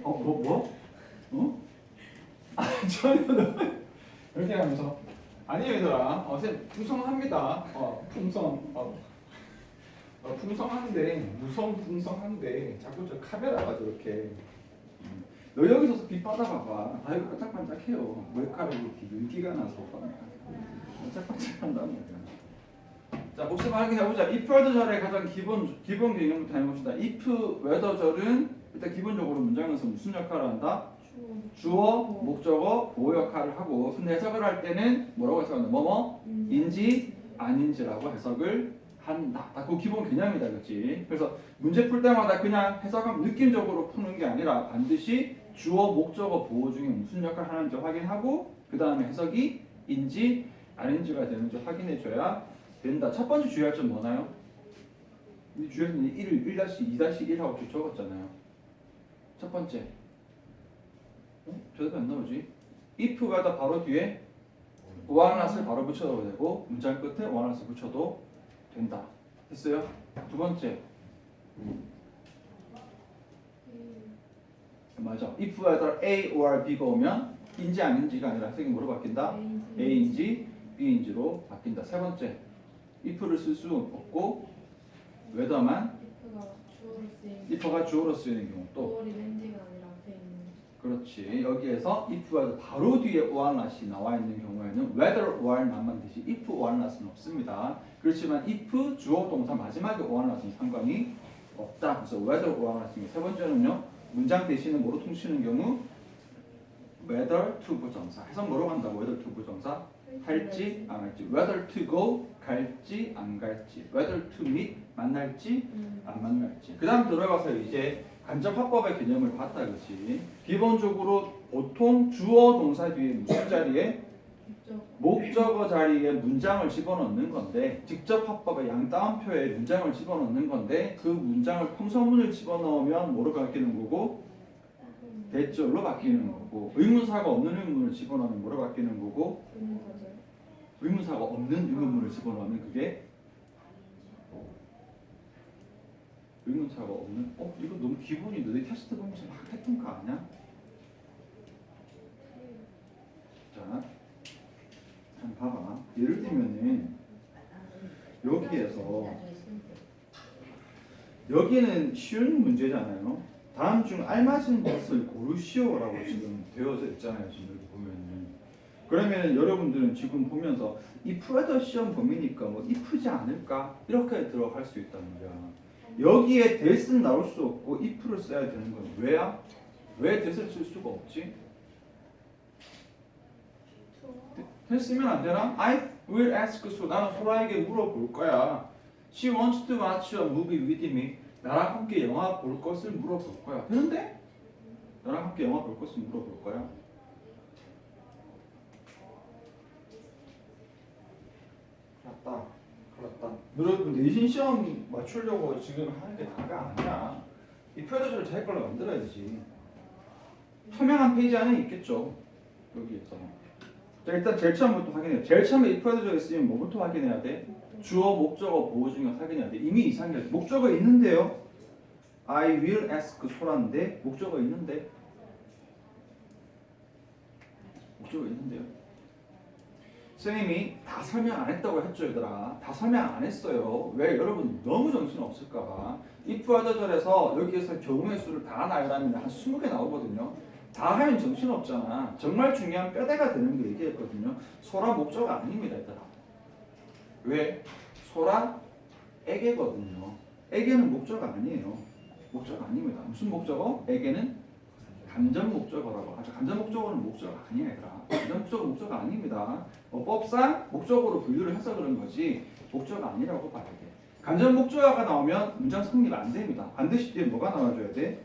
뭐? 어? 아, 전혀 이렇게 하면서 아니에요 얘들아. 선생님 풍성합니다. 풍성한데 풍성한데 자꾸 저 카메라가 저렇게 너 여기서 빛 받아봐봐. 아 이거 반짝반짝해요. 머리카락이 윤기가 나서 반짝반짝한단 말이야. 자 복습 하게 해보자. if whether절의 가장 기본 개념부터 해봅시다. if whether절은 일단 기본적으로 문장에서 무슨 역할을 한다? 주어, 목적어, 보호 역할을 하고, 근데 해석을 할 때는 뭐라고 해석한다? 뭐뭐인지 아닌지라고 해석을 한다. 그 기본 개념이다, 그렇지? 그래서 문제 풀 때마다 그냥 해석하면 느낌적으로 푸는 게 아니라 반드시 주어, 목적어, 보호 중에 무슨 역할을 하는지 확인하고 그 다음에 해석이 인지 아닌지가 되는지 확인해줘야 된다. 첫 번째 주의할 점 뭐나요? 이 주의는 1-2-1하고 쭉 적었잖아요. 첫 번째. 저도 안 나오지? if whether 바로 뒤에 오한낫을 바로 붙여도 되고 문장 끝에 오한낫을 붙여도 된다. 됐어요? 두 번째. 맞아. if whether A or B가 오면 인지 아닌지가 아니라 색이 뭐로 바뀐다? A인지 B인지로 바뀐다. 세 번째. if를 쓸 수 없고 whether만 if가 주어로 쓰이는 경우 또 그렇지. 여기에서 if와 바로 뒤에 or not이 나와 있는 경우에는 whether or not만 되지 if or not은 없습니다. 그렇지만 if 주어 동사 마지막에 or not은 상관이 없다. 그래서 whether or not입니다. 세 번째는요. 문장 대신에 뭐로 통치는 경우 whether to 부정사. 해석 뭐로 간다고? whether to 부정사 할지 안 할지. whether to go 갈지 안 갈지. whether to meet 만날지 안 만날지. 그 다음 들어가서 이제 간접화법의 개념을 봤다, 그렇지? 기본적으로 보통 주어 동사 뒤에 무슨 자리에? 목적어 자리에 문장을 집어넣는 건데 직접 화법의 양따옴표에 문장을 집어넣는 건데 그 문장을 평서문을 집어넣으면 뭐로 바뀌는 거고? 대절로 바뀌는 거고 의문사가 없는 의문문을 집어넣으면 뭐로 바뀌는 거고? 의문사가 없는 의문문을 집어넣으면 그게 의문사가 없는? 이거 너무 기본인데 내 테스트 보면서 막 했던 거 아니야? 자, 참 봐봐. 예를 들면은 여기에서 여기는 쉬운 문제잖아요. 다음 중 알맞은 것을 고르시오라고 지금 되어져 있잖아요. 지금 여기 보면은. 그러면 여러분들은 지금 보면서 이 프레더 시험 범위니까 뭐 이프지 않을까 이렇게 들어갈 수 있단 말이야. 여기에 that은 나올 수 없고 if를 써야 되는 건 왜야? 왜 that을 쓸 수가 없지? that 쓰면 안 되나? I will ask so 나는 소라에게 물어볼 거야. She wants to watch a movie with me. 나랑 함께 영화 볼 것을 물어볼 거야. 되는데? 나랑 함께 영화 볼 것을 물어볼 거야. 그렇다. 여러분 내신 시험 맞추려고 지금 하는 게 다가 아니야. 이 표현을 자기 걸로 만들어야지. 서명한 페이지 안에 있겠죠. 여기에서. 자, 일단 제일 처음부터 확인해요. 제일 처음에 이 표현을 쓰면 뭐부터 확인해야 돼? 주어, 목적어, 보호 중에 확인해야 돼. 이미 이상해. 목적어 있는데요. I will ask 소라인데 목적어 있는데. 목적어 있는데요. 선생님이 다 설명 안 했다고 했죠, 얘들아. 다 설명 안 했어요. 왜? 여러분 너무 정신 없을까봐. if whether절에서 여기에서 경우의 수를 다 나열하면 한 20개 나오거든요. 다 하면 정신 없잖아. 정말 중요한 뼈대가 되는 거 얘기했거든요. 소라 목적어 아닙니다, 얘들아. 왜? 소라 에게거든요. 에게는 목적어 아니에요. 목적어 아닙니다. 무슨 목적어? 에게는 간접 목적어라고 하죠. 간접 목적어는 목적어 아니야, 얘들아. 간접 목적어 목적어 아닙니다. 법상 목적어로 분류를 해서 그런 거지 목적어 아니라고 봐야 돼. 간접 목적어가 나오면 문장 성립 안 됩니다. 반드시 뒤에 뭐가 나와줘야 돼?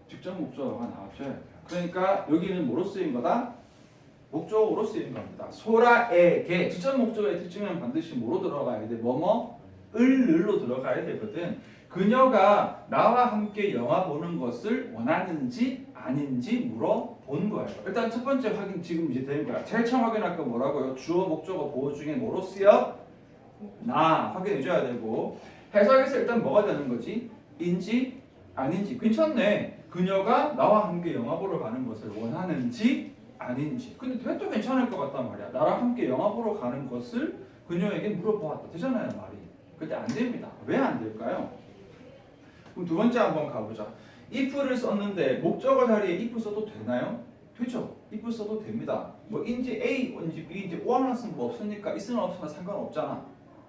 직접 목적어가 나와줘야 돼요. 그러니까 여기는 뭐로 쓰인 거다? 목적어로 쓰인 겁니다. 소라에게 직접 목적어의 특징은 반드시 뭐로 들어가야 돼? 을로 들어가야 되거든. 그녀가 나와 함께 영화 보는 것을 원하는지 아닌지 물어본 거예요. 일단 첫 번째 확인 지금 이제 된 거야. 제일 처음 확인할 거 뭐라고요? 주어, 목적어, 보호 중에 뭐로 쓰여? 나 확인해줘야 되고 해석에서 일단 뭐가 되는 거지? 인지 아닌지 괜찮네. 그녀가 나와 함께 영화 보러 가는 것을 원하는지 아닌지. 근데 그래도 괜찮을 것 같단 말이야. 나랑 함께 영화 보러 가는 것을 그녀에게 물어보았다. 되잖아요, 말이. 근데 안 됩니다. 왜 안 될까요? 그럼 두 번째 한번 가보자. if를 썼는데 목적어 자리에 if 써도 되나요? 되죠. if 써도 됩니다. 뭐 인지 A인지 B인지 오한라스는 뭐 없으니까 있으나 없으나 상관없잖아.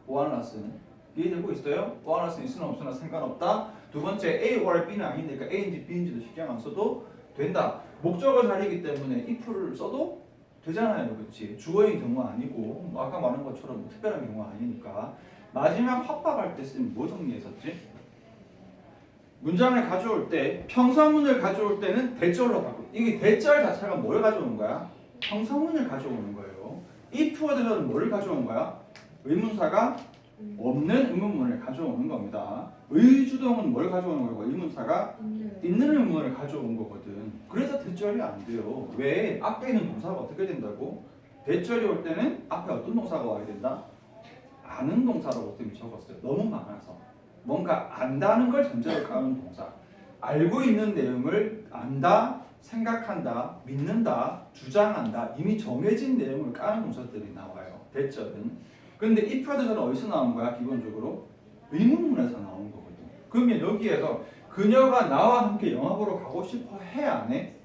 오한라스는 이해되고 있어요? 오한라스는 있으나 없으나 상관없다. 두 번째 A or B는 아니니까 A인지 B인지도 신경 안 써도 된다. 목적어 자리이기 때문에 if를 써도 되잖아요, 그렇지? 주어인 경우 아니고 뭐 아까 말한 것처럼 뭐 특별한 경우 아니니까. 마지막 합박할 때 쓰면 뭐 정리했었지? 문장을 가져올 때 평서문을 가져올 때는 대절로 가고 이게 대절 자체가 뭘 가져오는 거야? 평서문을 가져오는 거예요. if 워드는 뭘 가져온 거야? 의문사가 없는 의문문을 가져오는 겁니다. 의주동은 뭘 가져오는 거고 의문사가 있는 의문문을 가져온 거거든. 그래서 대절이 안 돼요. 왜? 앞에 있는 동사가 어떻게 된다고? 대절이 올 때는 앞에 어떤 동사가 와야 된다? 아는 동사라고 쌤이 적었어요. 너무 많아서. 뭔가 안다는 걸 전제로 까는 동사. 알고 있는 내용을 안다, 생각한다, 믿는다, 주장한다. 이미 정해진 내용을 까는 동사들이 나와요. 대절은. 근데 if 하드절은 어디서 나온 거야? 기본적으로 의문문에서 나온 거거든. 그러면 여기에서 그녀가 나와 함께 영화 보러 가고 싶어 해, 안 해?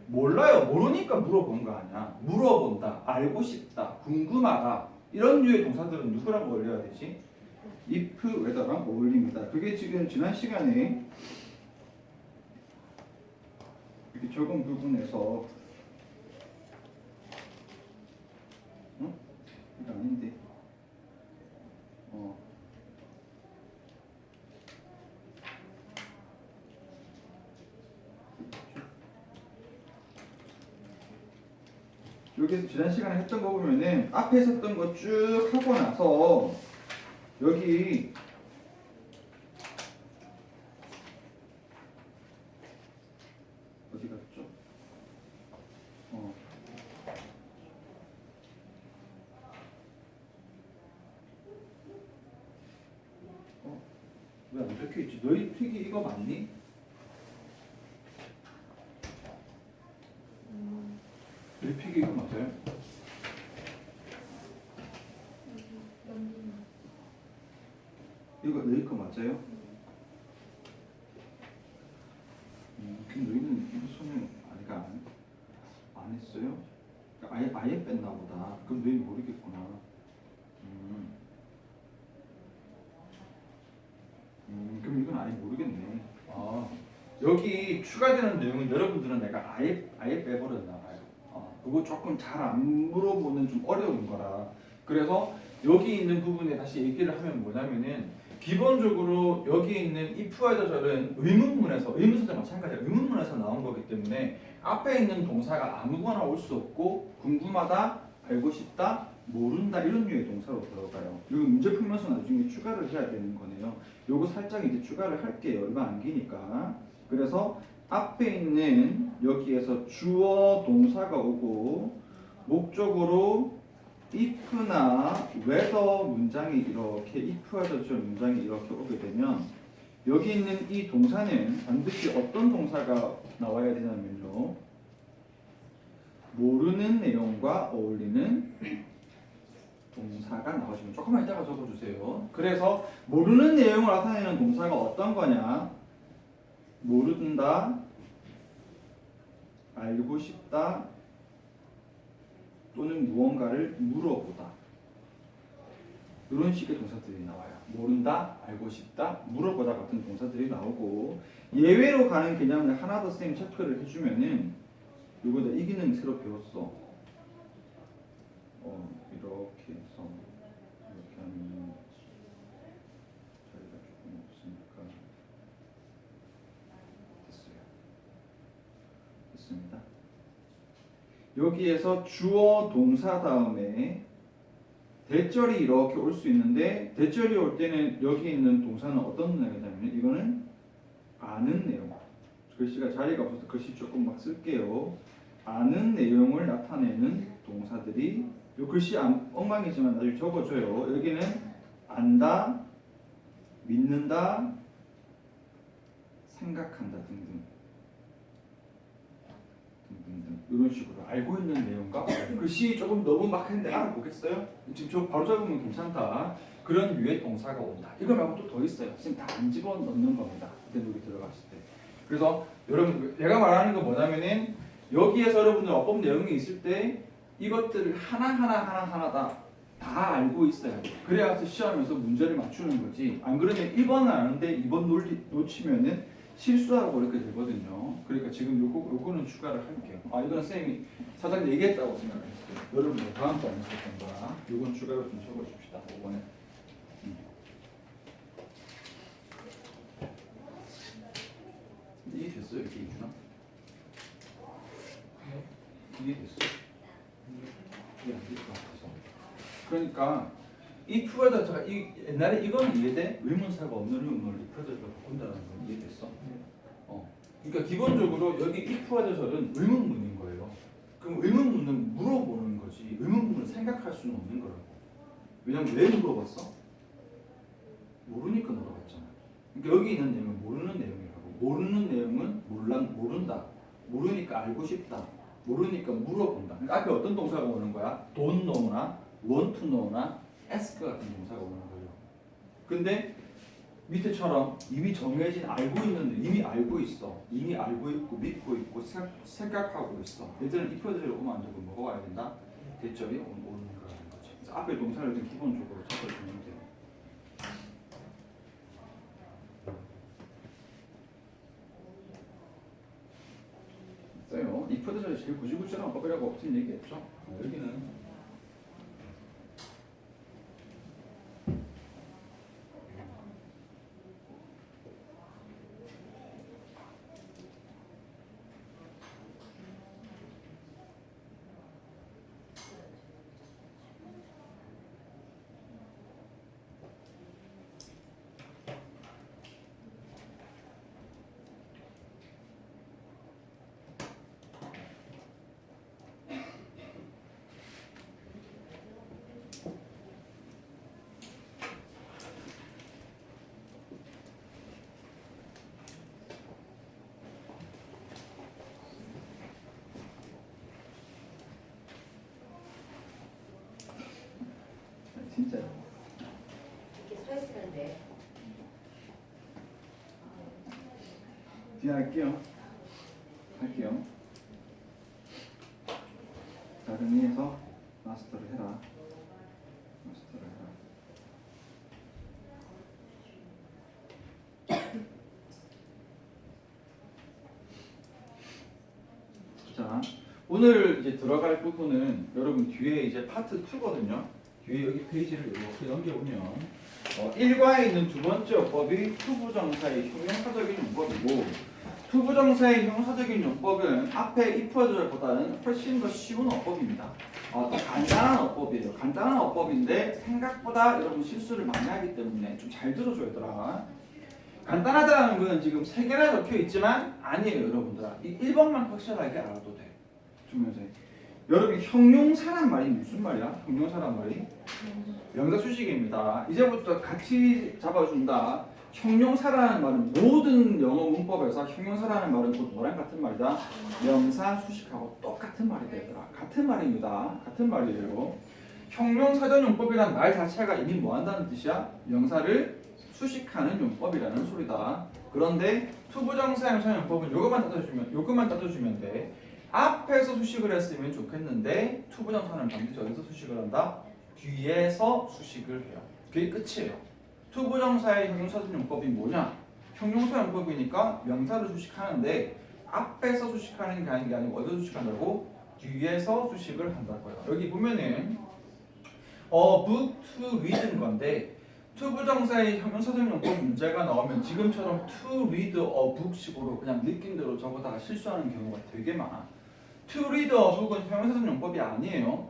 몰라요. 모르니까 물어본 거 아니야. 물어본다, 알고 싶다, 궁금하다. 이런 류의 동사들은 누구랑 어울려야 되지? if whether랑 어울립니다. 그게 지금 지난 시간에 이렇게 적은 부분에서 이거 아닌데 여기서 지난 시간에 했던 거 보면은 앞에 있었던 거 쭉 하고 나서 여기 어디 갔죠? 왜 안 적혀 있지? 너희 픽이 이거 맞니? 너희 픽이 이거 맞아요? 이거 너희 거 맞아요? 그럼 너희는 이거 설명 아니가 안 했어요? 아예 뺐나 보다. 그럼 너희 모르겠구나. 그럼 이건 아예 모르겠네. 여기 추가되는 내용은 여러분들은 내가 아예 빼버렸나 봐요. 그거 조금 잘 안 물어보는 좀 어려운 거라. 그래서 여기 있는 부분에 다시 얘기를 하면 뭐냐면은 기본적으로 여기 있는 if와 저절은 의문문에서 의문사도 마찬가지야. 의문문에서 나온 거기 때문에 앞에 있는 동사가 아무거나 올 수 없고 궁금하다, 알고 싶다, 모른다 이런 류의 동사로 들어가요. 이거 문제 풀면서 나중에 추가를 해야 되는 거네요. 요거 살짝 이제 추가를 할게요. 이거 암기니까. 그래서 앞에 있는 여기에서 주어 동사가 오고 목적으로 if나 whether 문장이 이렇게 if와 젖을 문장이 이렇게 오게 되면 여기 있는 이 동사는 반드시 어떤 동사가 나와야 되냐면요. 모르는 내용과 어울리는 동사가 나와주면 조금만 이따가 적어주세요. 그래서 모르는 내용을 나타내는 동사가 어떤 거냐? 모른다, 알고 싶다, 또는 무언가를 물어보다. 이런 식의 동사들이 나와요. 모른다, 알고 싶다, 물어보다 같은 동사들이 나오고 예외로 가는 개념을 하나 더 쌤 체크를 해주면은 이거다 이 기능 새로 배웠어. 이렇게 해서 이렇게 하면 자리가 조금 없으니까 됐어요. 됐습니다. 여기에서 주어 동사 다음에 대절이 이렇게 올 수 있는데 대절이 올 때는 여기 있는 동사는 어떤 내용이냐면 이거는 아는 내용. 글씨가 자리가 없어서 글씨 조금 막 쓸게요. 아는 내용을 나타내는 동사들이 이 글씨 엉망이지만 나중에 적어줘요. 여기는 안다, 믿는다, 생각한다 등등 이런 식으로 알고 있는 내용과 글씨 조금 너무 막 했는데 알아보겠어요? 지금 저 바로 잡으면 괜찮다. 그런 유의 동사가 온다. 이거 말고 또 더 있어요. 지금 다 안 집어넣는 겁니다. 그때 우리 들어갔을 때. 그래서 여러분 내가 말하는 거 뭐냐면은 여기에서 여러분들 어법 내용이 있을 때 이것들을 하나하나 다 알고 있어야 돼. 그래야서 시험에서 문제를 맞추는 거지. 안 그러면 1번은 아는데 2번 놓치면은 실수하고 이렇게 되거든요. 그러니까 지금 요거는 추가를 할게요. 이거는 쌤이 사장님 얘기했다고 생각했어요. 여러분들 다음 번에 했었던 거야. 요건 추가로 좀 적어줍시다. 5번에. 이해됐어요? 이렇게 이주나? 이해됐어요? 이해 안 될 것 같아서. 그러니까 이 프로다가 이 옛날에 이거는 이해돼? 의문사가 없는 의문을 이 프로다가 바꾼다는 건 이해됐어? 그러니까 기본적으로 여기 if 와저절은 의문문인 거예요. 그럼 의문문은 물어보는 거지. 의문문을 생각할 수는 없는 거라고. 왜냐면 왜 물어봤어? 모르니까 물어봤잖아. 그러니까 여기 있는 내용은 모르는 내용이라고. 모르는 내용은 모른다. 모르니까 알고 싶다. 모르니까 물어본다. 그러니까 앞에 어떤 동사가 오는 거야? don't know나 want to know나 ask 같은 동사가 오는 거예요. 근데 밑에처럼 이미 정해진 알고 있는데 이미 알고 있어. 이미 알고 있고 믿고 있고 생각하고 있어. 얘들은 이 표제를 오면 안 되고 뭐가 와야 된다? 대절이 오는 거라는 거지. 그래서 앞에 동사를 좀 기본적으로 찾아주면 돼요. 있어요. 이 표제절이 제일 구질구질한 법이라고 없진 얘기했죠. 여기는 진짜 이렇게 서 있으는데 뒤에 할게요. 자, 정리해서 마스터를 해라. 자, 오늘 이제 들어갈 부분은 여러분 뒤에 이제 파트 2거든요. 뒤에 여기 페이지를 이렇게 넘겨보면 1과에 있는 두 번째 어법이 투부정사의 형용사적인 용법이고 투부정사의 형용사적인 용법은 앞에 if 어절보다는 훨씬 더 쉬운 어법입니다. 더 간단한 어법이에요. 간단한 어법인데 생각보다 여러분 실수를 많이 하기 때문에 좀 잘 들어줘야 되더라. 간단하다는 건 지금 3개나 적혀 있지만 아니에요, 여러분들아. 이 1번만 확실하게 알아도 돼. 중요해서. 여러분 형용사란 말이 무슨 말이야? 형용사란 말이 명사 수식입니다. 이제부터 같이 잡아준다. 형용사라는 말은 모든 영어 문법에서 형용사라는 말은 곧 뭐랑 같은 말이다? 명사 수식하고 똑같은 말이 되더라. 같은 말입니다. 같은 말이에요. 형용사전 용법이란 말 자체가 이미 뭐 한다는 뜻이야? 명사를 수식하는 용법이라는 소리다. 그런데 투부정사 형용사 용법은 요것만 따져주면 돼. 앞에서 수식을 했으면 좋겠는데 투부정사는 반드시 어디서 수식을 한다? 뒤에서 수식을 해요. 그게 끝이에요. 투부정사의 형용사전 용법이 뭐냐? 형용사 용법이니까 명사를 수식하는데 앞에서 수식하는 게 아니고 어디서 수식한다고? 뒤에서 수식을 한다고요. 여기 보면은 book to read인 건데 투부정사의 형용사전 용법 문제가 나오면 지금처럼 to read a book식으로 그냥 느낌대로 적어다가 실수하는 경우가 되게 많아. To read a book은 형용사전 용법이 아니에요.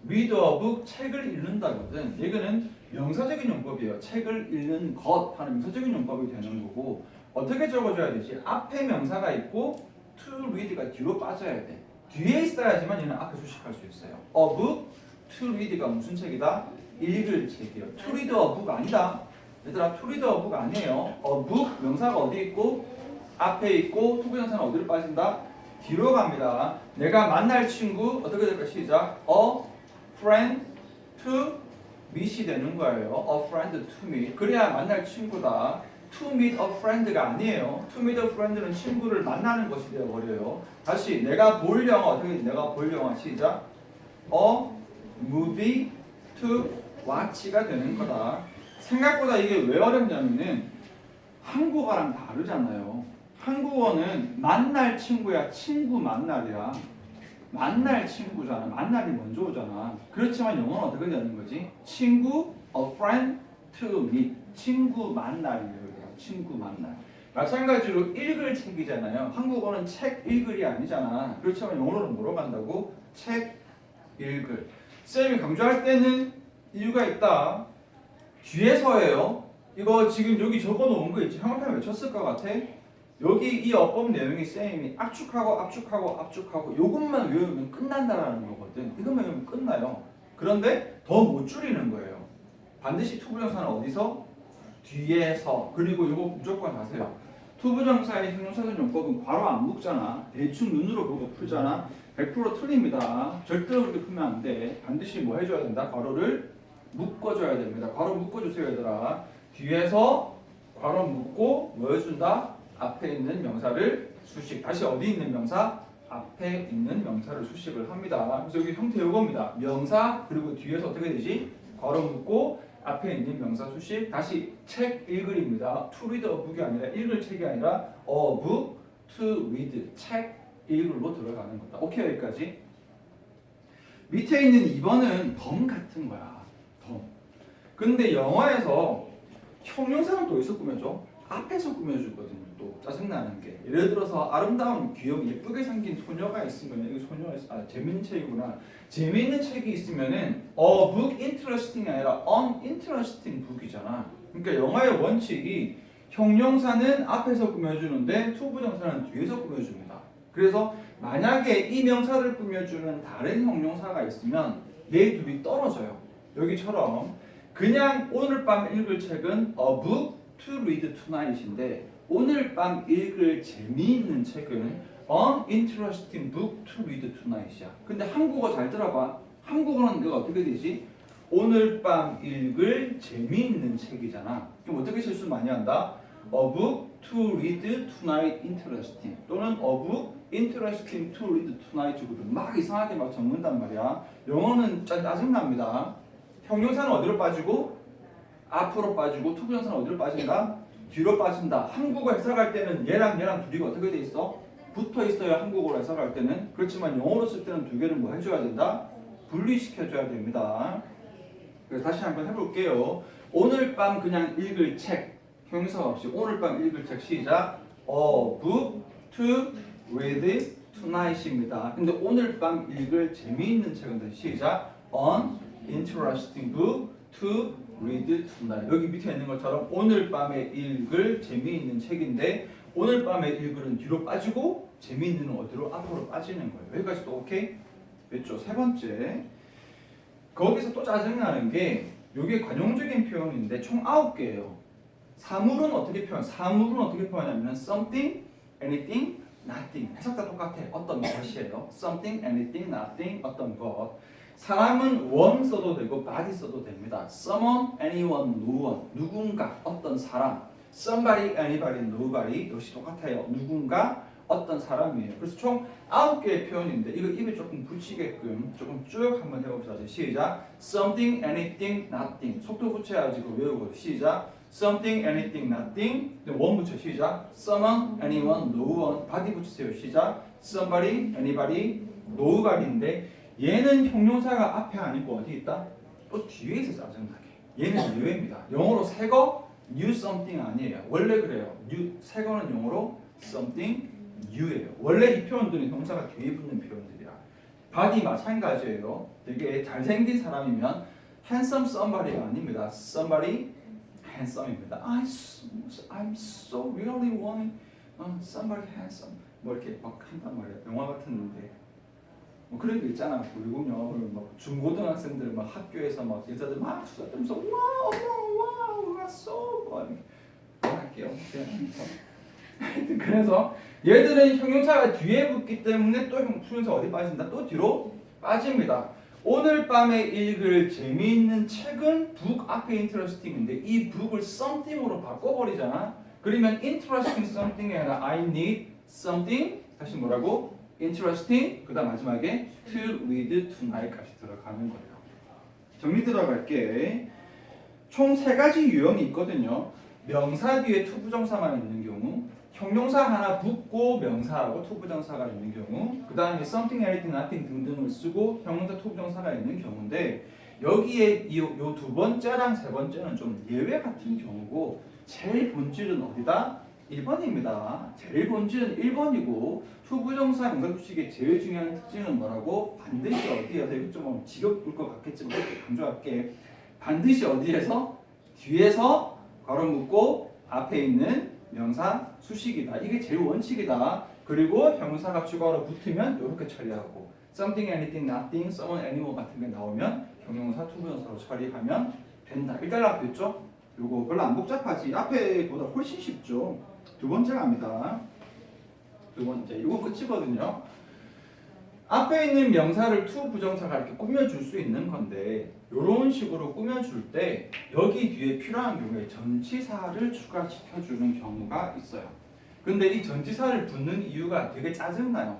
read a book, 책을 읽는다거든. 이거는 명사적인 용법이에요. 책을 읽는 것 하는 명사적인 용법이 되는 거고 어떻게 적어줘야 되지? 앞에 명사가 있고 to read가 뒤로 빠져야 돼. 뒤에 있어야지만 얘는 앞에 수식할 수 있어요. A book, to read가 무슨 책이다? 읽을 책이에요. To read a book 아니다. 얘들아, to read a book 아니에요. A book 명사가 어디 있고 앞에 있고 투부정사는 어디로 빠진다? 뒤로 갑니다. 내가 만날 친구 어떻게 될까? 시작. A friend to meet이 되는 거예요. A friend to meet. 그래야 만날 친구다. To meet a friend가 아니에요. To meet a friend는 친구를 만나는 것이 되어버려요. 다시 내가 볼 영화 어떻게 돼? 내가 볼 영화 시작. A movie to watch가 되는 거다. 생각보다 이게 왜 어렵냐면은 한국어랑 다르잖아요. 한국어는 만날 친구야, 친구 만날이야. 만날 친구잖아. 만날이 먼저 오잖아. 그렇지만 영어는 어떻게 되는 거지? 친구, a friend to meet. 친구 만날이에요. 친구 만날. 마찬가지로 읽을 책이잖아요. 한국어는 책 읽을이 아니잖아. 그렇지만 영어로는 뭐로 간다고? 책 읽을. 쌤이 강조할 때는 이유가 있다. 뒤에서예요. 이거 지금 여기 적어놓은 거 있지? 형태를 외쳤을 것 같아? 여기 이 어법 내용이 쌤이 압축하고 요것만 외우면 끝난다라는 거거든. 이것만 외우면 끝나요. 그런데 더 못 줄이는 거예요. 반드시 투부정사는 어디서? 뒤에서. 그리고 요거 무조건 하세요. 투부정사의 형용사전 용법은 괄호 안 묶잖아. 대충 눈으로 보고 풀잖아. 100% 틀립니다. 절대로 그렇게 풀면 안 돼. 반드시 뭐 해줘야 된다? 괄호를 묶어줘야 됩니다. 괄호 묶어주세요 얘들아. 뒤에서 괄호 묶고 뭐 해준다? 앞에 있는 명사를 수식. 다시 어디 있는 명사? 앞에 있는 명사를 수식을 합니다. 그래서 여기 형태 요겁니다. 명사 그리고 뒤에서 어떻게 되지? 괄호 묶고 앞에 있는 명사 수식. 다시 책 읽을입니다. To read a book이 아니라 읽을 책이 아니라 a book to read. 책 읽을로 들어가는 거다. 오케이 여기까지. 밑에 있는 2번은 덤 같은 거야. 덤. 근데 영어에서 형용사는 또 어디서 꾸며줘? 앞에서 꾸며주거든요. 또 짜증나는 게 예를 들어서 아름다운 귀여운 예쁘게 생긴 소녀가 있으면 이거 소녀가 재밌는 책이구나. 재밌는 책이 있으면은 a book interesting이 아니라 uninteresting book이잖아. 그러니까 영어의 원칙이 형용사는 앞에서 꾸며주는데 투부정사는 뒤에서 꾸며줍니다. 그래서 만약에 이 명사를 꾸며주는 다른 형용사가 있으면 얘 둘이 떨어져요. 여기처럼 그냥 오늘 밤 읽을 책은 a book to read tonight인데 오늘 밤 읽을 재미있는 책은 an interesting book to read tonight이야. 근데 한국어 잘 들어봐. 한국어는 이거 어떻게 되지? 오늘 밤 읽을 재미있는 책이잖아. 그럼 어떻게 실수 많이 한다? A book to read tonight interesting 또는 a book interesting to read tonight 식으로 막 이상하게 막 적는단 말이야. 영어는 짜증납니다. 형용사는 어디로 빠지고? 앞으로 빠지고 투부정사는 어디로 빠진다? 뒤로 빠진다. 한국어 해석할 때는 얘랑 둘이 어떻게 돼 있어? 붙어 있어요. 한국어로 해석할 때는. 그렇지만 영어로 쓸 때는 두 개를 뭐 해줘야 된다? 분리시켜줘야 됩니다. 그래서 다시 한번 해볼게요. 오늘 밤 그냥 읽을 책 형용사 없이 오늘 밤 읽을 책 시작. A book to read tonight입니다. 근데 오늘 밤 읽을 재미있는 책은 시작. An interesting book to read tonight. 여기 밑에 있는 것처럼 오늘 밤에 읽을 재미있는 책인데 오늘 밤에 읽을은 뒤로 빠지고 재미있는 어디로 앞으로 빠지는 거예요. 여기까지 또 오케이? 됐죠? 세 번째. 거기서 또 짜증나는 게 이게 관용적인 표현인데 총 9개예요. 사물은 어떻게 표현하냐면 something, anything, nothing. 해석 다 똑같아. 어떤 것이에요. something, anything, nothing, 어떤 것. 사람은 one 써도 되고 body 써도 됩니다. someone, anyone, no one. 누군가, 어떤 사람. somebody, anybody, nobody. 역시 똑같아요. 누군가, 어떤 사람이에요. 그래서 총 9개의 표현인데 이거 입에 조금 붙이게끔 조금 쭉 한번 해봅시다. 시작. something, anything, nothing. 속도 붙여야지 그거 외우고 시작. something, anything, nothing. 원 붙여 시작. someone, anyone, no one. body 붙이세요. 시작. somebody, anybody, nobody인데 얘는 형용사가 앞에 아니고 어디 있다? 또 뒤에 있어 짜증나게. 얘는 예외입니다. 영어로 새거 new something 아니에요. 원래 그래요. new 새거는 영어로 something new예요. 원래 이 표현들은 형용사가 뒤에 붙는 표현들이야. body 마찬가지예요. 되게 잘생긴 사람이면 handsome somebody가 아닙니다. somebody handsome입니다. I'm so really wanting somebody handsome. 뭐 이렇게 막 한단 말이야. 영화 같은데. 뭐 그런 거 있잖아. 외국 영화 보면 막 중고등학생들 막 학교에서 막 여자들 막 수다 떨면서 와우, so 할게요. 하여튼 그래서 얘들은 형용사가 뒤에 붙기 때문에 또 형용사 어디 빠진다? 또 뒤로 빠집니다. 오늘 밤에 읽을 재미있는 책은 book 앞에 interesting인데 이 book을 something으로 바꿔버리잖아. 그러면 interesting something이 아니라 I need something 다시 뭐라고? interesting 그 다음 마지막에 to read tonight까지 들어가는 거예요. 정리 들어갈게. 총 세 가지 유형이 있거든요. 명사 뒤에 to 부정사만 있는 경우, 형용사 하나 붙고 명사하고 to 부정사가 있는 경우, 그 다음에 something, anything, nothing 등등을 쓰고 형용사 to 부정사가 있는 경우인데 여기에 요 두 번째랑 세 번째는 좀 예외 같은 경우고 제일 본질은 어디다? 1번입니다. 제일 본질은 1번이고 to 부정사 명사수식의 제일 중요한 특징은 뭐라고? 반드시 어디에서 이거 좀 지겹을 것 같겠지만 이렇게 강조할게. 반드시 어디에서? 뒤에서 괄호 묶고 앞에 있는 명사 수식이다. 이게 제일 원칙이다. 그리고 형용사가 추가로 붙으면 이렇게 처리하고 something, anything, nothing, someone, anyone 같은 게 나오면 형용사, 투부정사로 처리하면 된다. 일단 앞에 있죠? 요거 별로 안 복잡하지. 앞에보다 훨씬 쉽죠. 두 번째 갑니다. 두 번째. 이거 끝이거든요. 앞에 있는 명사를 to 부정사가 이렇게 꾸며줄 수 있는 건데 이런 식으로 꾸며줄 때 여기 뒤에 필요한 경우에 전치사를 추가시켜주는 경우가 있어요. 근데 이 전치사를 붙는 이유가 되게 짜증나요.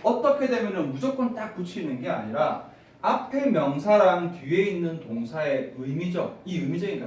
어떻게 되면은 무조건 딱 붙이는 게 아니라 앞에 명사랑 뒤에 있는 동사의 의미적이니까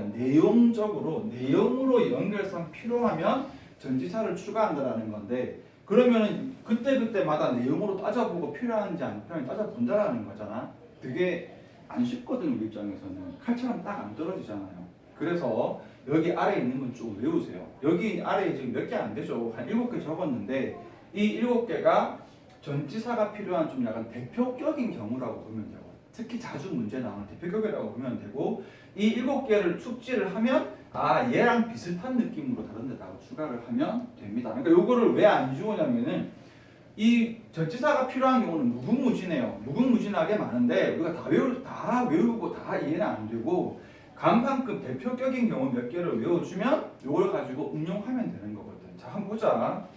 내용으로 연결성 필요하면 전치사를 추가한다라는 건데 그러면은 그때마다 내용으로 따져보고 필요한지 안 필요한지 따져본다라는 거잖아. 되게 안 쉽거든 우리 입장에서는. 칼처럼 딱 안 떨어지잖아요. 그래서 여기 아래에 있는 건 좀 외우세요. 여기 아래에 지금 몇 개 안 되죠. 한 7개 적었는데 이 7개가 전치사가 필요한 좀 약간 대표격인 경우라고 보면 되고 특히 자주 문제 나오는 대표격이라고 보면 되고 이 7개를 숙지를 하면 아 얘랑 비슷한 느낌으로 다른 데다가 추가를 하면 됩니다. 그러니까 요거를 왜 안 주냐면은 이 전치사가 필요한 경우는 무궁무진해요. 무궁무진하게 많은데 우리가 다 외우고 다 이해는 안 되고 간판급 대표격인 경우 몇 개를 외워주면 요걸 가지고 응용하면 되는 거거든. 자 한번 보자.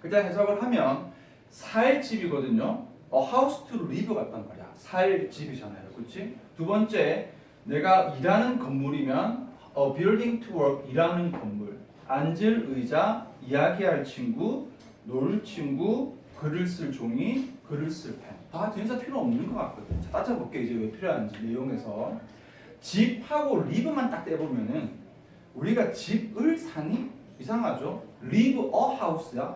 일단 해석을 하면 살 집이거든요. house to live 같단 말이야. 살 집이잖아요. 그렇지? 두 번째 내가 일하는 건물이면 building to work 일하는 건물. 앉을 의자, 이야기할 친구, 놀 친구, 글을 쓸 종이, 글을 쓸 펜. 다 전치사 필요 없는 것 같거든. 자, 따져볼게 이제 왜 필요한지 내용에서. 집하고 live만 딱 떼보면은 우리가 집을 사니? 이상하죠? live a house야?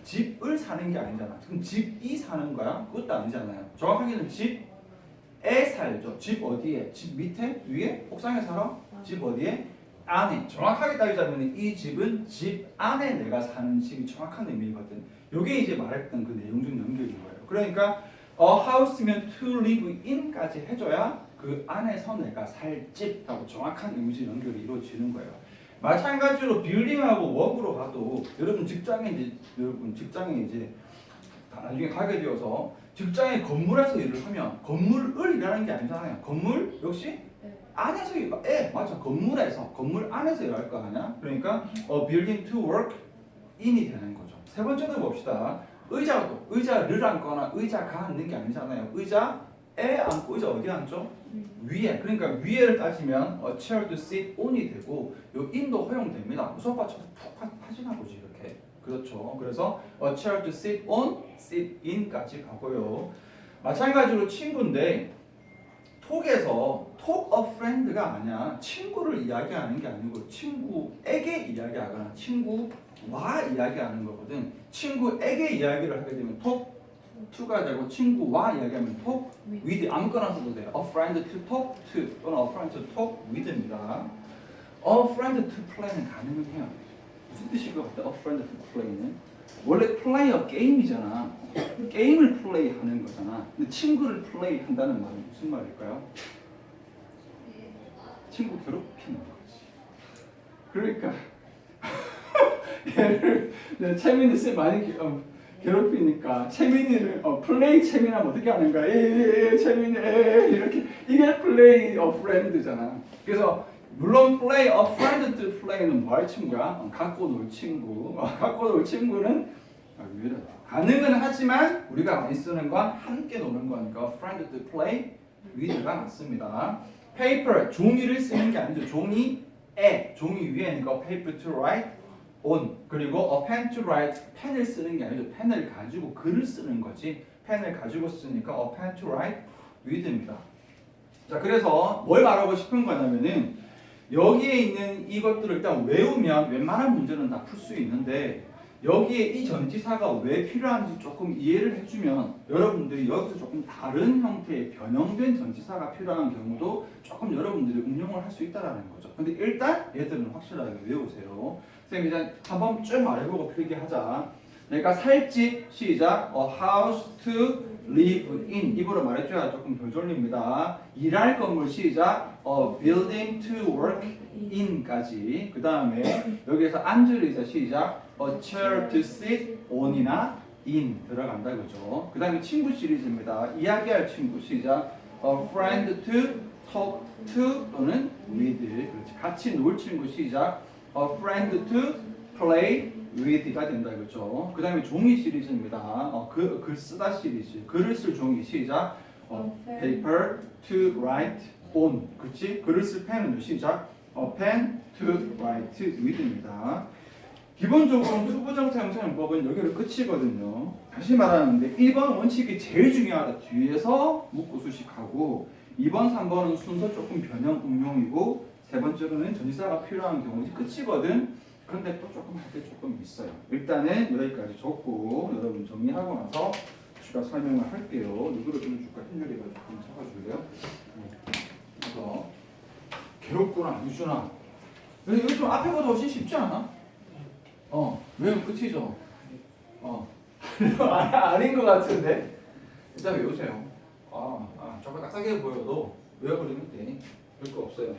집을 사는 게 아니잖아. 그럼 집이 사는 거야? 그것도 아니잖아요. 정확하게는 집에 살죠. 집 어디에? 집 밑에? 위에? 옥상에 살아? 집 어디에? 안에. 정확하게 따지자면 이 집은 집 안에 내가 사는 집이 정확한 의미거든. 요게 이제 말했던 그 내용 중 연결인 거예요. 그러니까 house면 to live in까지 해줘야 그 안에서 내가 살 집하고 정확한 의미적 연결이 이루어지는 거예요. 마찬가지로 빌딩하고 워크로 가도 여러분 직장에 이제 나중에 가게 되어서 직장에 건물에서 일을 하면 건물을 일하는 게 아니잖아요. 건물 역시 안에서 맞아. 건물 안에서 일할 거 아니야. 그러니까 building to work in이 되는 거죠. 세 번째도 봅시다. 의자를 앉거나 의자가 앉는 게 아니잖아요. 의자에 앉고 의자 어디 앉죠? 위에. 그러니까 위에를 따지면 a chair to sit on이 되고 요 in도 허용됩니다. 수업과처럼 푹 파지나 보지 이렇게. 그렇죠. 그래서 a chair to sit on, sit in까지 가고요. 마찬가지로 친구인데 톡에서 talk a friend가 아니야. 친구를 이야기하는 게 아니고 친구에게 이야기하거나 친구와 이야기하는 거거든. 친구에게 이야기를 하게 되면 talk to가 되고 친구와 이야기하면 talk with 아무거나 써도 돼요. A friend to talk to 또는 a friend to talk with입니다. A friend to play는 가능해요. 무슨 뜻일 것 같아? A friend to play는 원래 플레이어 게임이잖아. 게임을 플레이하는 거잖아. 근데 친구를 플레이한다는 말은 무슨 말일까요? 친구 괴롭히는 거지. 그러니까 얘를 채민이 쌤 많이 괴롭히니까 채민이를 플레이 채민하면 어떻게 하는 거야? 채민이 이렇게 이게 플레이 어 프렌드잖아. 그래서 물론 play a friend to play는 뭐할 친구야? 갖고 놀 친구. 갖고 놀 친구는 가능은 하지만 우리가 많이 쓰는 건 함께 노는 거니까 friend to play with가 맞습니다. paper 종이를 쓰는 게 아니죠. 종이 위에니까 paper to write on. 그리고 a pen to write 펜을 쓰는 게 아니죠. 펜을 가지고 글을 쓰는 거지. 펜을 가지고 쓰니까 a pen to write with입니다. 자, 그래서 뭘 말하고 싶은 거냐면은 여기에 있는 이것들을 일단 외우면 웬만한 문제는 다 풀 수 있는데 여기에 이 전치사가 왜 필요한지 조금 이해를 해주면 여러분들이 여기서 조금 다른 형태의 변형된 전치사가 필요한 경우도 조금 여러분들이 응용을 할 수 있다는 거죠. 근데 일단 얘들은 확실하게 외우세요. 선생님 이제 한번 쭉 말해보고 필기하자. 내가 살 집 시작. A house to live in. 입으로 말해줘야 조금 덜 졸립니다. 일할 건물 시작. A building to work in까지. 그 다음에 여기에서 앉을 의자 시작. A chair to sit on이나 in 들어간다 그죠? 그 다음에 친구 시리즈입니다. 이야기할 친구 시작. A friend to talk to 또는 with. 그렇지. 같이 놀 친구 시작. A friend to play with가 된다 그죠? 그 다음에 종이 시리즈입니다. 글 쓰다 시리즈. 글을 쓸 종이 시작. paper to write on. 그렇지? 글을 쓸 펜은 시작. A pen to write with입니다. 기본적으로 투부정사 형사용법은 여기로 끝이거든요. 다시 말하는데 1번 원칙이 제일 중요하다. 뒤에서 묻고 수식하고 2번, 3번은 순서 조금 변형 응용이고 세 번째로는 전치사가 필요한 경우 끝이거든. 그런데 또 조금 할 게 조금 있어요. 일단은 여기까지 적고 여러분 정리하고 나서 추가 설명을 할게요. 누구를 좀 줄까? 흰유리가 좀 잡아줄래요? 그래서 괴롭구나 유준아. 이거 좀 앞에보다 훨씬 쉽지 않아? 외우면 끝이죠. 아닌 것 같은데. 일단 외우세요. 조금 딱딱해 보여도 외워버리면 돼. 별거 없어요.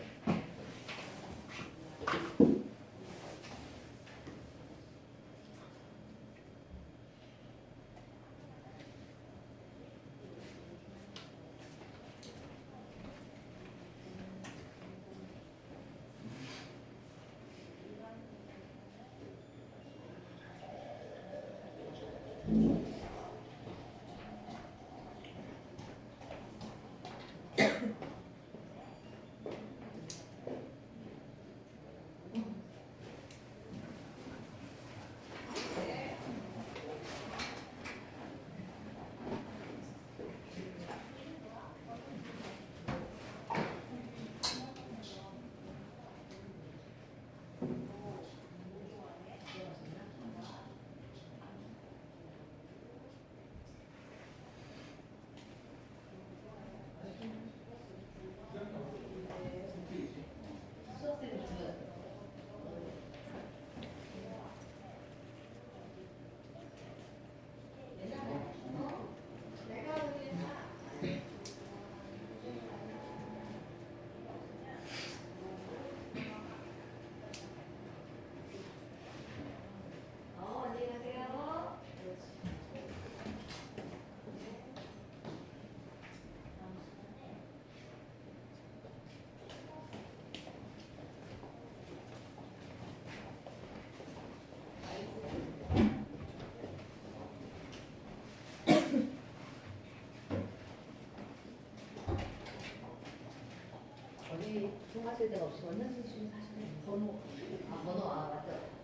통화할 데가 없이 원장님 지금 사시는 번호 맞죠?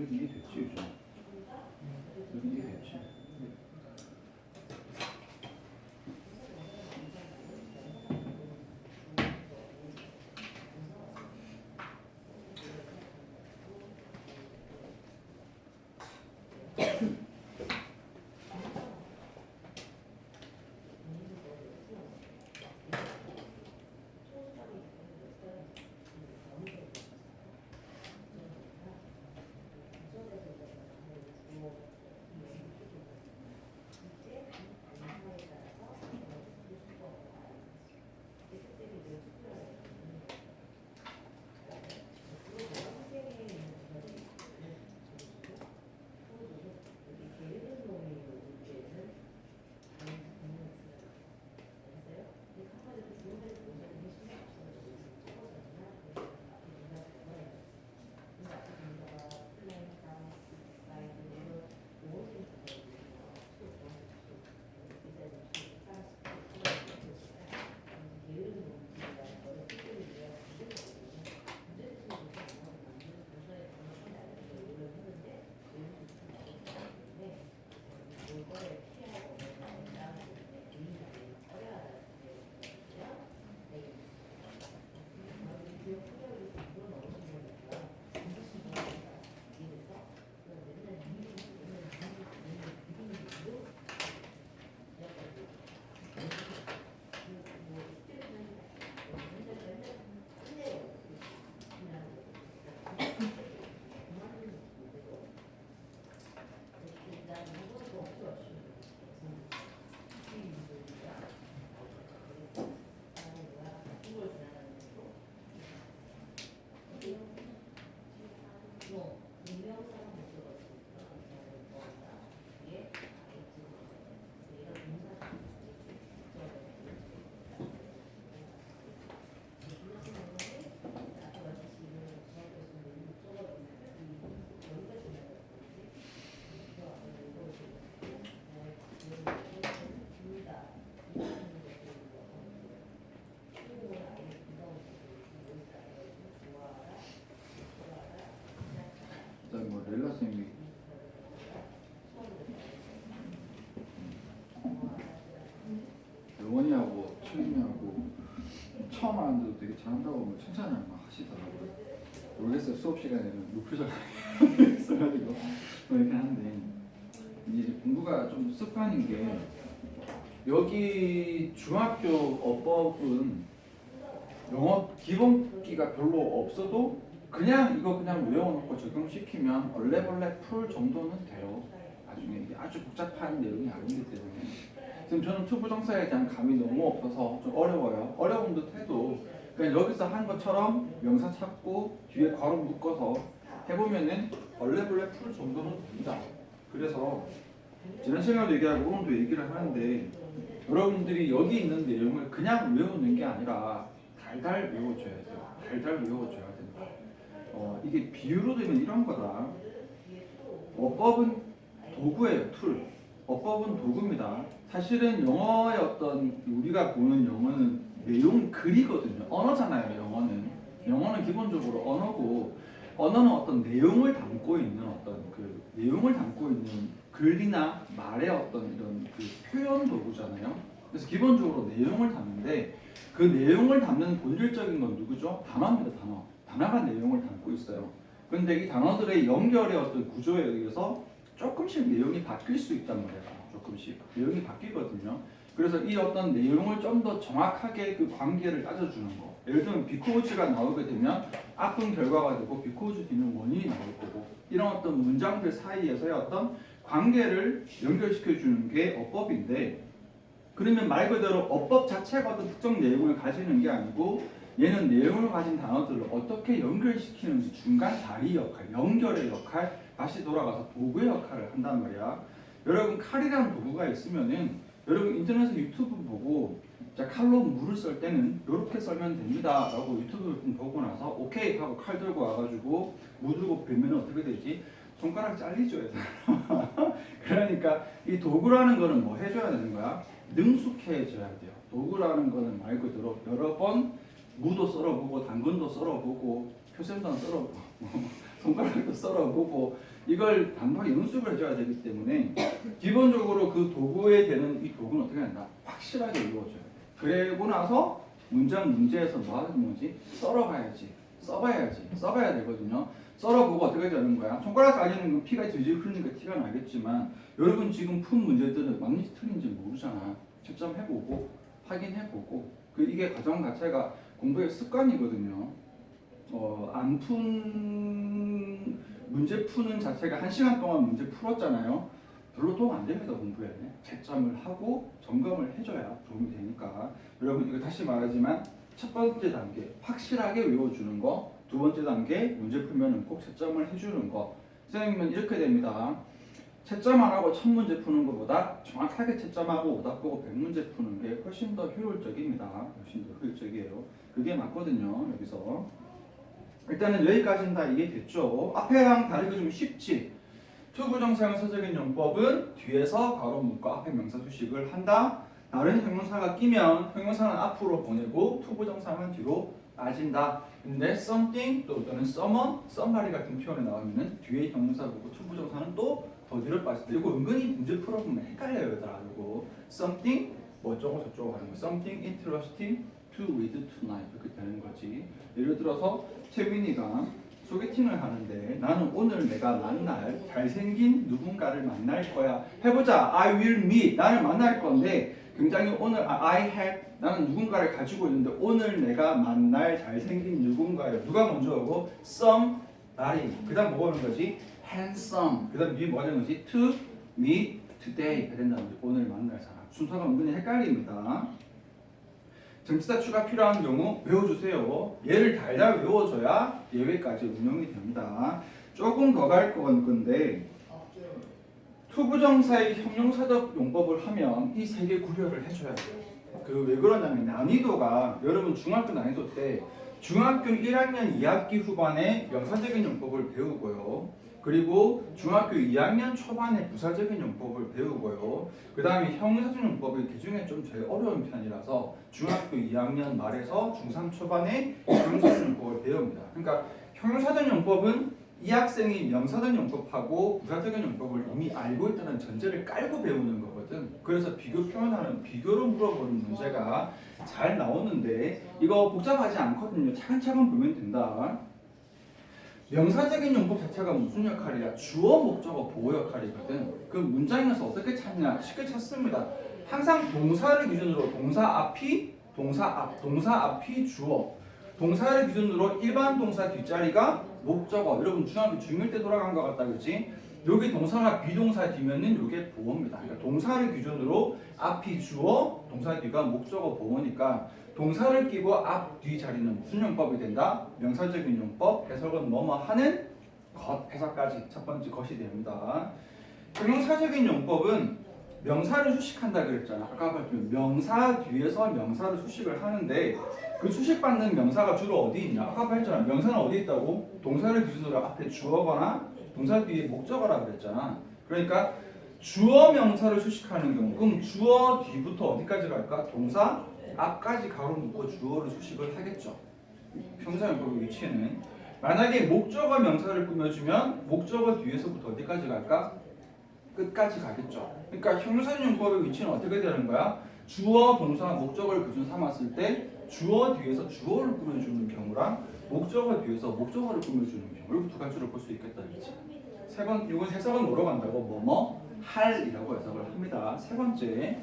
여기 이게 됐지 요즘. 여기 이게 됐지. 그다음에 뭐 렐라 쌤이 영원이하고 최민이하고 처음 하는데도 되게 잘한다고 뭐 칭찬을 막 하시더라고요. 모르겠어요. 수업 시간에는 목표적 있어가지고 뭐 이렇게 하는데 이제 공부가 좀 습관인 게 여기 중학교 어법은 영어 기본기가 별로 없어도 그냥 이거 그냥 외워놓고 적용시키면 얼레벌레 풀 정도는 돼요. 나중에 이게 아주 복잡한 내용이 아니기 때문에 지금 저는 투부정사에 대한 감이 너무 없어서 좀 어려워요. 어려운 듯 해도 그냥 여기서 한 것처럼 명사 찾고 뒤에 괄호 묶어서 해보면은 얼레벌레 풀 정도는 됩니다. 그래서 지난 시간에도 얘기하고 오늘도 얘기를 하는데 여러분들이 여기 있는 내용을 그냥 외우는 게 아니라 달달 외워줘야 돼요. 달달 외워줘야 된다. 이게 비유로 되면 이런 거다. 어법은 도구예요. 툴. 어법은 도구입니다. 사실은 영어의 어떤 우리가 보는 영어는 내용 글이거든요. 언어잖아요. 영어는 기본적으로 언어고 언어는 어떤 내용을 담고 있는 어떤 그 내용을 담고 있는 글이나 말의 어떤 이런 그 표현 도구잖아요. 그래서 기본적으로 내용을 담는데 그 내용을 담는 본질적인 건 누구죠? 단어입니다. 단어가 내용을 담고 있어요. 그런데 이 단어들의 연결의 어떤 구조에 의해서 조금씩 내용이 바뀔 수 있단 말이에요. 조금씩 내용이 바뀌거든요. 그래서 이 어떤 내용을 좀 더 정확하게 그 관계를 따져주는 거. 예를 들면 비코즈가 나오게 되면 앞은 결과가 되고 비코즈 뒤는 원인이 나올 거고 이런 어떤 문장들 사이에서의 어떤 관계를 연결시켜 주는 게 어법인데 그러면 말 그대로 어법 자체가 어떤 특정 내용을 가지는 게 아니고 얘는 내용을 가진 단어들을 어떻게 연결시키는지 중간 다리 역할, 연결의 역할, 다시 돌아가서 도구의 역할을 한단 말이야. 여러분 칼이라는 도구가 있으면은 여러분 인터넷에서 유튜브 보고 자 칼로 물을 썰 때는 이렇게 썰면 됩니다 라고 유튜브를 보고 나서 오케이 하고 칼 들고 와가지고 무 들고 베면 어떻게 되지? 손가락 잘리죠. 그러니까 이 도구라는 거는 뭐 해줘야 되는 거야? 능숙해져야 돼요. 도구라는 거는 말 그대로 여러 번 무도 썰어보고 당근도 썰어보고 표생도 썰어보고 손가락도 썰어보고 이걸 단박에 연습을 해줘야 되기 때문에 기본적으로 그 도구에 되는 이 도구는 어떻게 한다? 확실하게 이루어져요. 그리고 나서 문제에서 뭐 하는 거지? 썰어봐야지. 써봐야 되거든요. 썰어보고 어떻게 되는 거야? 손가락 안에는 건 피가 질질 흐르는 게 티가 나겠지만 여러분 지금 푼 문제들은 맞는지 틀린지 모르잖아. 채점해보고 확인해보고 이게 과정 자체가 공부의 습관이거든요. 안 푼 문제 푸는 자체가 1시간 동안 문제 풀었잖아요. 별로 도움 안 됩니다. 공부에. 채점을 하고 점검을 해줘야 도움이 되니까. 여러분 이거 다시 말하지만 첫 번째 단계 확실하게 외워주는 거, 두 번째 단계 문제 풀면은 꼭 채점을 해주는 거. 선생님은 이렇게 됩니다. 채점 안 하고 첫 문제 푸는 것보다 정확하게 채점하고 오답 보고 100문제 푸는 게 훨씬 더 효율적입니다. 훨씬 더 효율적이에요. 그게 맞거든요. 여기서 일단은 여기까지는 다 이해됐죠. 앞에랑 다르게 좀 쉽지. 투부정사형 서적인 용법은 뒤에서 괄호 묶고 앞에 명사 수식을 한다. 다른 형용사가 끼면 형용사는 앞으로 보내고 투부정사는 뒤로 빠진다. 근데 something 또는 someone, somebody 같은 표현이 나오면은 뒤에 형용사 보고 투부정사는 또 더 뒤로 빠진다. 이거 은근히 문제 풀어보면 헷갈려요, 얘들아. 이거 something 뭐 어쩌고 저쩌고 하는 거. something interesting to read tonight 이렇게 되는 거지. 예를 들어서 채민이가 소개팅을 하는데 나는 오늘 내가 만날 잘생긴 누군가를 만날 거야. 해보자. I will meet. 나는 만날 건데 굉장히 오늘 I have 나는 누군가를 가지고 있는데 오늘 내가 만날 잘생긴 누군가예요. 누가 먼저 오고 somebody. 그다음 뭐 하는 거지? handsome. 그다음 뒤에 뭐 하는 거지? to meet today가 된다는 거지. 오늘 만날 사람. 순서가 은근히 헷갈립니다. 전치사 추가 필요한 경우 외워주세요. 얘를 달달 외워줘야 예외까지 운영이 됩니다. 조금 더 갈 건데 투부정사의 형용사적 용법을 하면 이 세 개 구별을 해줘야 돼요. 그 왜 그러냐면 난이도가 여러분 중학교 난이도 때 중학교 1학년 2학기 후반에 명사적인 용법을 배우고요. 그리고 중학교 2학년 초반에 부사적인 용법을 배우고요. 그 다음에 형용사적 용법이 그 중에 좀 제일 어려운 편이라서 중학교 2학년 말에서 중3 초반에 형용사적 용법을 배웁니다. 그러니까 형용사적 용법은 이 학생이 명사적 용법하고 부사적인 용법을 이미 알고 있다는 전제를 깔고 배우는 거거든. 그래서 비교 표현하는 비교로 물어보는 문제가 잘 나오는데 이거 복잡하지 않거든요. 차근차근 보면 된다. 명사적인 용법 자체가 무슨 역할이야? 주어, 목적어, 보호 역할이거든. 그 문장에서 어떻게 찾냐? 쉽게 찾습니다. 항상 동사를 기준으로 동사 앞이 주어. 동사를 기준으로 일반 동사 뒷자리가 목적어. 여러분 중학교 중1 때 돌아간 것 같다, 그렇지? 여기 동사가 비동사 뒤면은 이게 보어입니다. 그러니까 동사를 기준으로 앞이 주어, 동사 뒤가 목적어, 보어니까 동사를 끼고 앞, 뒤 자리는 무슨 용법이 된다? 명사적인 용법, 해석은 뭐뭐 하는 것, 해석까지 첫 번째 것이 됩니다. 형용사적인 용법은 명사를 수식한다 그랬잖아. 아까 봤더니 명사 뒤에서 명사를 수식을 하는데 그 수식받는 명사가 주로 어디 있냐? 아까 봤잖아. 명사는 어디 있다고? 동사를 기준으로 앞에 주어거나 동사 뒤에 목적어라 그랬잖아. 그러니까 주어 명사를 수식하는 경우 그럼 주어 뒤부터 어디까지 갈까? 동사 앞까지 가로 묶고 주어를 수식을 하겠죠. 형용사용법의 위치는 만약에 목적어 명사를 꾸며주면 목적어 뒤에서부터 어디까지 갈까? 끝까지 가겠죠. 그러니까 형용사용법의 위치는 어떻게 되는 거야? 주어, 동사, 목적어를 기준 삼았을 때 주어 뒤에서 주어를 꾸며주는 경우랑 목적어 뒤에서 목적어를 꾸며주는 경우 이렇게 두 가지로 볼 수 있겠다. 그렇지? 세 번, 이건 해석은 뭐로 간다고? 뭐뭐 할이라고 해석을 합니다. 세 번째,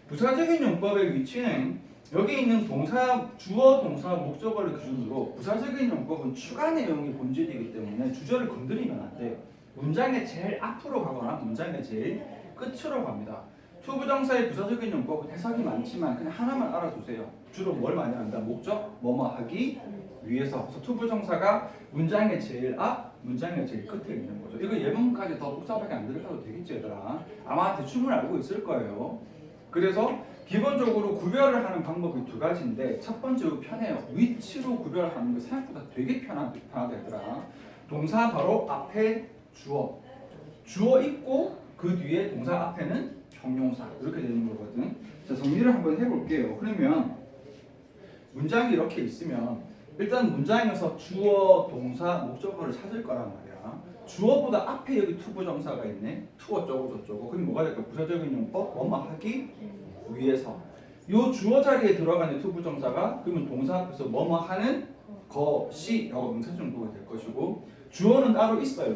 부사적인 용법의 위치는 여기 있는 동사, 주어, 동사, 목적어를 기준으로 부사적인 용법은 추가 내용이 본질이기 때문에 주저를 건드리면 안 돼. 문장의 제일 앞으로 가거나 문장의 제일 끝으로 갑니다. 투부정사의 부사적인 용법은 해석이 많지만 그냥 하나만 알아두세요. 주로 뭘 많이 한다? 목적, 뭐뭐 하기 위해서. 그래서 투부정사가 문장의 제일 앞, 문장의 제일 끝에 있는 거죠. 이거 예문까지 더 복잡하게 안 들어가도 되겠지, 얘들아. 아마 대충은 알고 있을 거예요. 그래서 기본적으로 구별을 하는 방법이 두 가지인데 첫 번째로 편해요. 위치로 구별하는 게 생각보다 되게 편하다, 얘들아. 동사 바로 앞에 주어 있고 그 뒤에 동사 앞에는 형용사 이렇게 되는 거거든. 자, 정리를 한번 해볼게요. 그러면 문장이 이렇게 있으면 일단 문장에서 주어, 동사, 목적어를 찾을 거란 말이야. 주어보다 앞에 여기 투부정사가 있네. 투 어쩌고 저쩌고. 그럼 뭐가 될까? 부사적인 용법 뭐뭐 하기 위해서. 요 주어 자리에 들어가는 투부정사가 그러면 동사 앞에서 뭐뭐 하는 것이라고 명사절 용법이 될 것이고 주어는 따로 있어요.